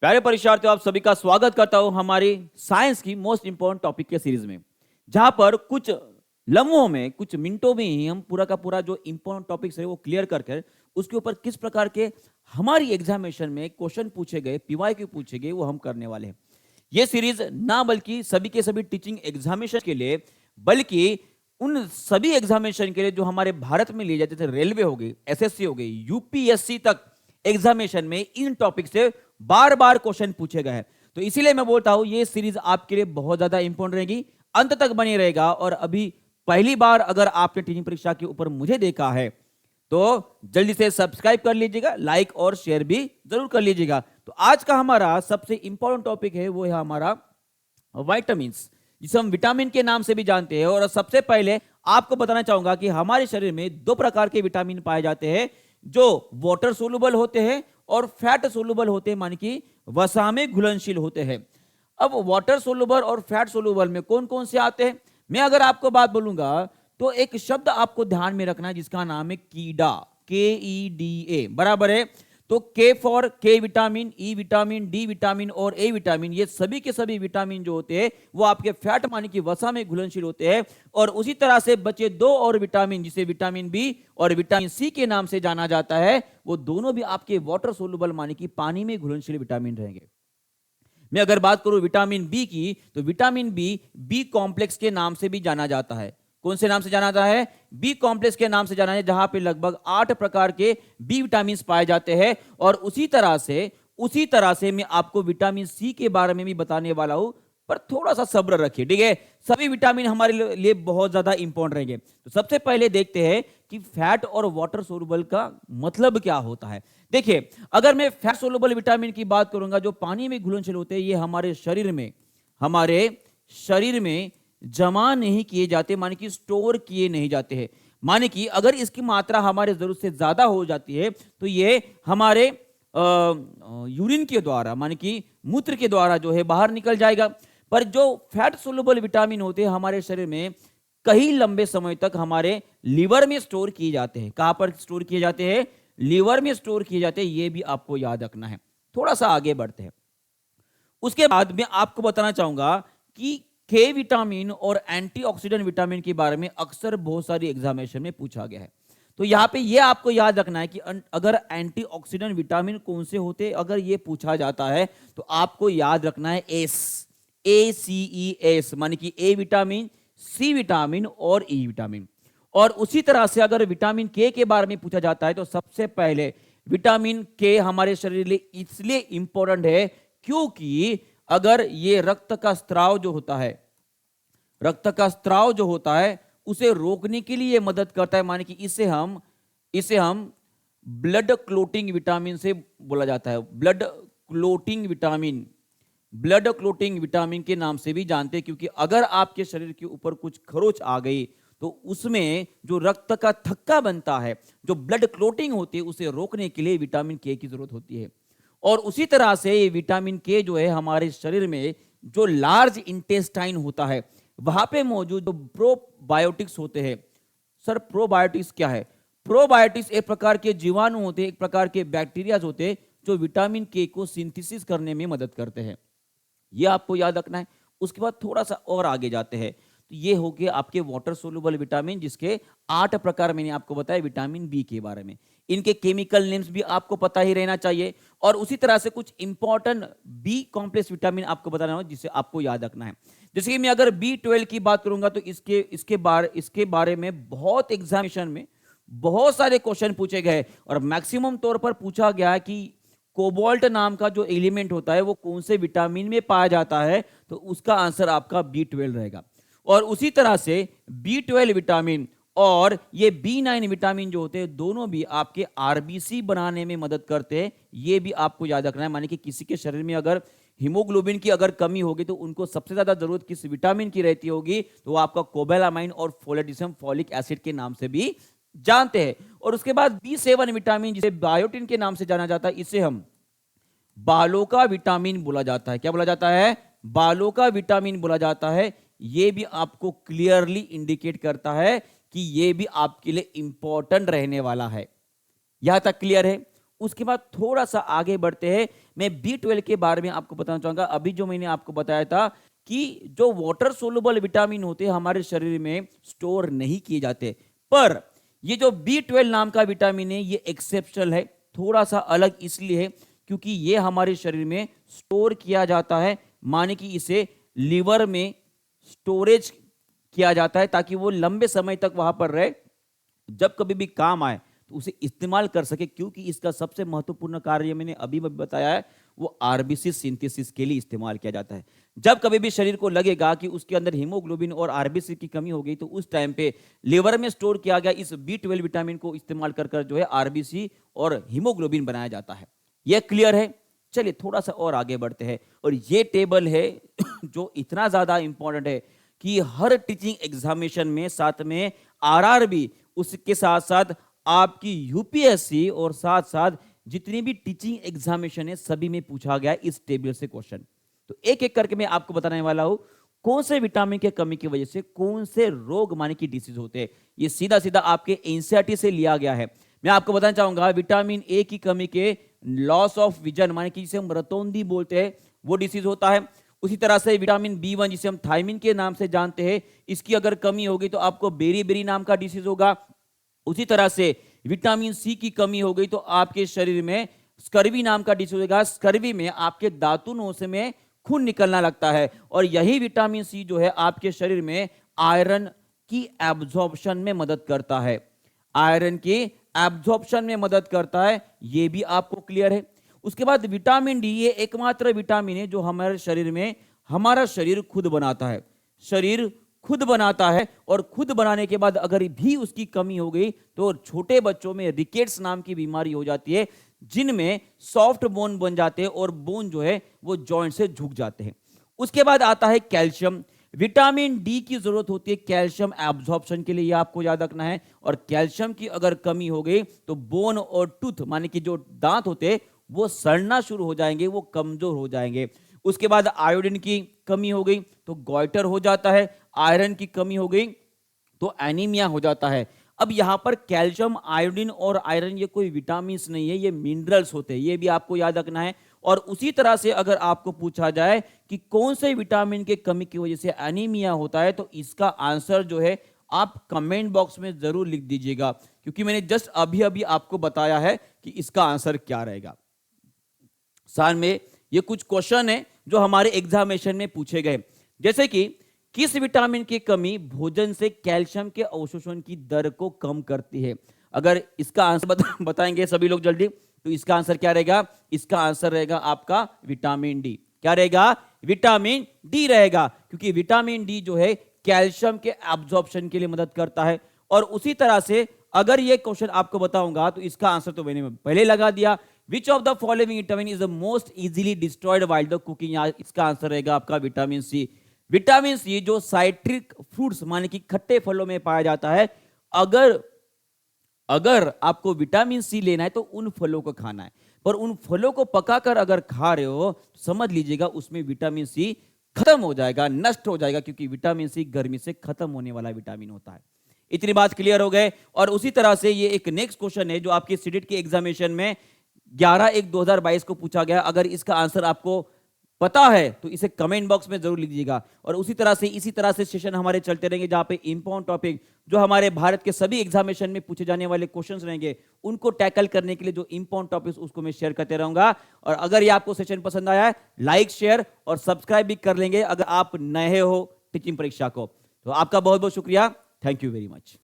प्यारे परीक्षार्थियों, आप सभी का स्वागत करता हूं हमारी साइंस की मोस्ट इंपॉर्टेंट टॉपिक के सीरीज में, जहां पर कुछ लम्हों में, कुछ मिनटों में ही हम पूरा का पूरा जो इंपॉर्टेंट टॉपिक्स है वो क्लियर करके उसके ऊपर किस प्रकार के हमारी एग्जामिनेशन में क्वेश्चन पूछे गए, पीवाईक्यू पूछे गए, वो हम करने वाले हैं। ये सीरीज ना बल्कि सभी के सभी टीचिंग एग्जामिनेशन के लिए, बल्कि उन सभी एग्जामिनेशन के लिए जो हमारे भारत में लिए जाते थे, रेलवे हो गई, एसएससी हो गई, यूपीएससी तक एग्जामिनेशन में इन टॉपिक से बार बार क्वेश्चन पूछे गए हैं। तो इसीलिए मैं बोलता हूं ये सीरीज आपके लिए बहुत ज्यादा इंपॉर्टेंट रहेगी, अंत तक बनी रहेगा। और अभी पहली बार अगर आपने टीचिंग परीक्षा के ऊपर मुझे देखा है तो जल्दी से सब्सक्राइब कर लीजिएगा, लाइक और शेयर भी जरूर कर लीजिएगा। तो आज का हमारा सबसे इंपॉर्टेंट टॉपिक है वो है हमारा विटामिन्स, जिसे हम विटामिन के नाम से भी जानते हैं। और सबसे पहले आपको बताना चाहूंगा कि हमारे शरीर में दो प्रकार के विटामिन पाए जाते हैं, जो वाटर सोलुबल होते हैं और फैट सोलुबल होते हैं, माने कि वसा में घुलनशील होते हैं। अब वाटर सोलुबल और फैट सोलुबल में कौन कौन से आते हैं, मैं अगर आपको बात बोलूंगा तो एक शब्द आपको ध्यान में रखना है जिसका नाम है कीडा, KEDA बराबर है। तो के फॉर के vitamin, E vitamin, D vitamin और ए विटामिन, ये सभी के सभी विटामिन जो होते हैं वो आपके फैट माने की वसा में घुलनशील होते हैं। और उसी तरह से बचे दो और विटामिन, जिसे विटामिन बी और विटामिन सी के नाम से जाना जाता है, वो दोनों भी आपके वाटर सोलुबल माने की पानी में घुलनशील विटामिन रहेंगे। मैं अगर बात करूं विटामिन बी की, तो विटामिन बी बी कॉम्प्लेक्स के नाम से भी जाना जाता है। कौन से नाम से जाना जाता है? बी कॉम्प्लेक्स के नाम से जाना है, जहां पे लगभग 8 प्रकार के बी विटामिन पाए जाते हैं। और उसी तरह से मैं आपको विटामिन सी के बारे में भी बताने वाला हूं, पर थोड़ा सा सब्र रखिए, ठीक है। सभी विटामिन हमारे लिए बहुत ज्यादा इंपॉर्टेंट रहेंगे। तो सबसे पहले देखते हैं कि फैट और वाटर सोलुबल का मतलब क्या होता है। देखिए, अगर मैं फैट सोलुबल विटामिन की बात करूंगा, जो पानी में घुलनशील होते हैं, ये हमारे शरीर में जमा नहीं किए जाते, माने कि स्टोर किए नहीं जाते हैं। माने कि अगर इसकी मात्रा हमारे जरूरत से ज्यादा हो जाती है तो ये हमारे यूरिन के द्वारा, माने कि मूत्र के द्वारा जो है बाहर निकल जाएगा। पर जो फैट सोलुबल विटामिन होते हैं हमारे शरीर में कई लंबे समय तक हमारे लीवर में स्टोर किए जाते हैं। कहां पर स्टोर किए जाते हैं? लीवर में स्टोर किए जाते हैं। ये भी आपको याद रखना है। थोड़ा सा आगे बढ़ते हैं। उसके बाद मैं आपको बताना चाहूंगा कि के विटामिन और एंटीऑक्सीडेंट विटामिन के बारे में अक्सर बहुत सारी एग्जामिनेशन में पूछा गया है। तो यहां पे ये आपको याद रखना है कि अगर एंटीऑक्सीडेंट विटामिन कौन से होते, अगर ये पूछा जाता है तो आपको याद रखना है ACES, माने कि ए विटामिन, सी विटामिन और ई विटामिन। और उसी तरह से अगर विटामिन के बारे में पूछा जाता है तो सबसे पहले विटामिन के हमारे शरीर के लिए इसलिए इंपॉर्टेंट है क्योंकि अगर ये रक्त का स्त्राव जो होता है उसे रोकने के लिए मदद करता है, माने कि इसे हम ब्लड क्लोटिंग विटामिन से बोला जाता है। ब्लड क्लोटिंग विटामिन के नाम से भी जानते हैं, क्योंकि अगर आपके शरीर के ऊपर कुछ खरोच आ गई तो उसमें जो रक्त का थक्का बनता है, जो ब्लड क्लोटिंग होती है, उसे रोकने के लिए विटामिन के की जरूरत होती है। और उसी तरह से ये विटामिन के जो है हमारे शरीर में जो लार्ज इंटेस्टाइन होता है वहां पे मौजूद जो प्रोबायोटिक्स होते हैं। सर, प्रोबायोटिक्स क्या है? प्रोबायोटिक्स एक प्रकार के जीवाणु होते हैं, एक प्रकार के बैक्टीरिया होते हैं जो विटामिन के को सिंथेसिस करने में मदद करते हैं। ये आपको याद रखना है। उसके बाद थोड़ा सा और आगे जाते हैं तो ये हो गए आपके वाटर सोलुबल विटामिन, जिसके 8 प्रकार मैंने आपको बताया विटामिन बी के बारे में। इनके केमिकल नेम्स भी आपको पता ही रहना चाहिए। और उसी तरह से कुछ इंपॉर्टेंट बी कॉम्प्लेक्स विटामिन आपको बताना हो जिसे आपको याद रखना है। जैसे कि मैं अगर B12 की बात करूंगा तो इसके बारे में बहुत एग्जामिनेशन में बहुत सारे क्वेश्चन पूछे गए और मैक्सिमम तौर पर पूछा गया है कि कोबाल्ट नाम का जो एलिमेंट होता है वो कौन से विटामिन में पाया जाता है, तो उसका आंसर आपका B12 रहेगा। और उसी तरह से B12 विटामिन और ये B9 विटामिन जो होते हैं दोनों भी आपके आरबीसी बनाने में मदद करते हैं। ये भी आपको याद रखना है। माने कि किसी के शरीर में अगर हीमोग्लोबिन की अगर कमी होगी तो उनको सबसे ज्यादा जरूरत किस विटामिन की रहती होगी, तो वो आपका कोबैलामाइन और फोलेट, जिसे हम फॉलिक एसिड के नाम से भी जानते हैं। और उसके बाद B7 विटामिन, जिसे बायोटिन के नाम से जाना जाता है, इसे हम बालों का विटामिन बोला जाता है। क्या बोला जाता है? बालों का विटामिन बोला जाता है। ये भी आपको क्लियरली इंडिकेट करता है कि ये भी आपके लिए इंपॉर्टेंट रहने वाला है। यहां तक क्लियर है? उसके बाद थोड़ा सा आगे बढ़ते हैं, मैं B12 के बारे में आपको बताना चाहूंगा। अभी जो मैंने आपको बताया था कि जो वाटर सोलुबल विटामिन होते हैं हमारे शरीर में स्टोर नहीं किए जाते, पर ये जो B12 नाम का विटामिन है ये एक्सेप्शनल है, थोड़ा सा अलग इसलिए है क्योंकि ये हमारे शरीर में स्टोर किया जाता है, माने कि इसे लिवर में स्टोरेज किया जाता है ताकि वो लंबे समय तक वहां पर रहे, जब कभी भी काम आए तो उसे इस्तेमाल कर सके। क्योंकि इसका सबसे महत्वपूर्ण कार्य मैंने अभी बताया है, वो आरबीसी सिंथेसिस के लिए इस्तेमाल किया जाता है। जब कभी भी शरीर को लगेगा कि उसके अंदर हीमोग्लोबिन और आरबीसी की कमी हो गई तो उस टाइम पे लिवर में स्टोर किया गया इस B12 विटामिन को इस्तेमाल कर जो है आरबीसी और हीमोग्लोबिन बनाया जाता है। यह क्लियर है? चलिए थोड़ा सा और आगे बढ़ते हैं, और ये टेबल है जो इतना ज्यादा इंपॉर्टेंट है कि हर टीचिंग एग्जामिनेशन में, साथ में आरआरबी, उसके साथ साथ आपकी यूपीएससी और साथ साथ जितनी भी टीचिंग एग्जामिनेशन है सभी में पूछा गया इस टेबल से क्वेश्चन। तो एक एक करके मैं आपको बताने वाला हूं कौन से विटामिन की कमी की वजह से कौन से रोग माने की डिसीज होते हैं। ये सीधा सीधा आपके एनसीईआरटी से लिया गया है। मैं आपको बताना चाहूंगा विटामिन ए की कमी के लॉस ऑफ विजन माने कि जिसे हम रतौंधी बोलते हैं वो डिसीज होता है। उसी तरह से विटामिन B1 जिसे हम थायमिन के नाम से जानते हैं, इसकी अगर कमी होगी तो आपको बेरी नाम का डिसीज होगा। उसी तरह से विटामिन सी की कमी हो गई तो आपके शरीर में स्कर्वी नाम का डिसीज होगा। स्कर्वी में आपके दांतों से में खून निकलना लगता है, और यही विटामिन सी जो है आपके शरीर में आयरन की एब्जॉर्प्शन में मदद करता है। आयरन की एब्जॉर्प्शन में मदद करता है, यह भी आपको क्लियर है। उसके बाद विटामिन डी, ये एकमात्र विटामिन है जो हमारे शरीर में हमारा शरीर खुद बनाता है। शरीर खुद बनाता है, और खुद बनाने के बाद अगर भी उसकी कमी हो गई तो छोटे बच्चों में रिकेट्स नाम की बीमारी हो जाती है, जिनमें सॉफ्ट बोन बन जाते हैं और बोन जो है वो जॉइंट से झुक जाते हैं। उसके बाद आता है कैल्शियम। विटामिन डी की जरूरत होती है कैल्शियम एब्जॉर्प्शन के लिए, ये आपको याद रखना है। और कैल्शियम की अगर कमी हो गई तो बोन और टूथ माने कि जो दांत होते हैं वो सड़ना शुरू हो जाएंगे, वो कमजोर हो जाएंगे। उसके बाद आयोडीन की कमी हो गई तो गॉइटर हो जाता है। आयरन की कमी हो गई तो एनीमिया हो जाता है। अब यहां पर कैल्शियम, आयोडीन और आयरन ये कोई विटामिन नहीं है, ये मिनरल्स होते हैं, ये भी आपको याद रखना है। और उसी तरह से अगर आपको पूछा जाए कि कौन से विटामिन के कमी की वजह से एनीमिया होता है तो इसका आंसर जो है आप कमेंट बॉक्स में जरूर लिख दीजिएगा, क्योंकि मैंने जस्ट अभी अभी आपको बताया है कि इसका आंसर क्या रहेगा। साथ में ये कुछ क्वेश्चन है जो हमारे एग्जामिनेशन में पूछे गए, जैसे कि किस विटामिन की कमी भोजन से कैल्शियम के अवशोषण की दर को कम करती है। अगर इसका आंसर बताएंगे सभी लोग जल्दी, तो इसका आंसर क्या रहेगा? इसका आंसर रहेगा आपका विटामिन डी। क्या रहेगा? विटामिन डी रहेगा, क्योंकि विटामिन डी जो है कैल्शियम के एब्जॉर्प्शन के लिए मदद करता है। और उसी तरह से अगर ये क्वेश्चन आपको बताऊंगा तो इसका आंसर तो मैंने पहले लगा दिया। Which of the following vitamin is the most easily destroyed while the cooking? इसका आंसर रहेगा आपका विटामिन सी। विटामिन सी जो साइट्रिक फ्रूट्स माने कि खट्टे फलों में पाया जाता है, अगर आपको विटामिन सी लेना है तो उन फलों को खाना है, पर उन फलों को पकाकर अगर खा रहे हो तो समझ लीजिएगा उसमें विटामिन सी खत्म हो जाएगा, नष्ट हो जाएगा, क्योंकि विटामिन सी गर्मी से खत्म होने वाला विटामिन होता है। इतनी बात क्लियर हो गए। और उसी तरह से ये एक नेक्स्ट क्वेश्चन है जो आपके सीटेट के एग्जामिनेशन में 11/1/2022 को पूछा गया। अगर इसका आंसर आपको पता है तो इसे कमेंट बॉक्स में जरूर लिख दीजिएगा। और उसी तरह से सेशन हमारे चलते रहेंगे जहां पे इंपॉर्टेंट टॉपिक जो हमारे भारत के सभी एग्जामिनेशन में पूछे जाने वाले क्वेश्चंस रहेंगे, उनको टैकल करने के लिए जो इंपॉर्टेंट टॉपिक्स उसको मैं शेयर करते रहूंगा। और अगर ये आपको सेशन पसंद आया है, लाइक, शेयर और सब्सक्राइब भी कर लेंगे अगर आप नए हो टीचिंग परीक्षा को। तो आपका बहुत बहुत शुक्रिया। Thank you very much.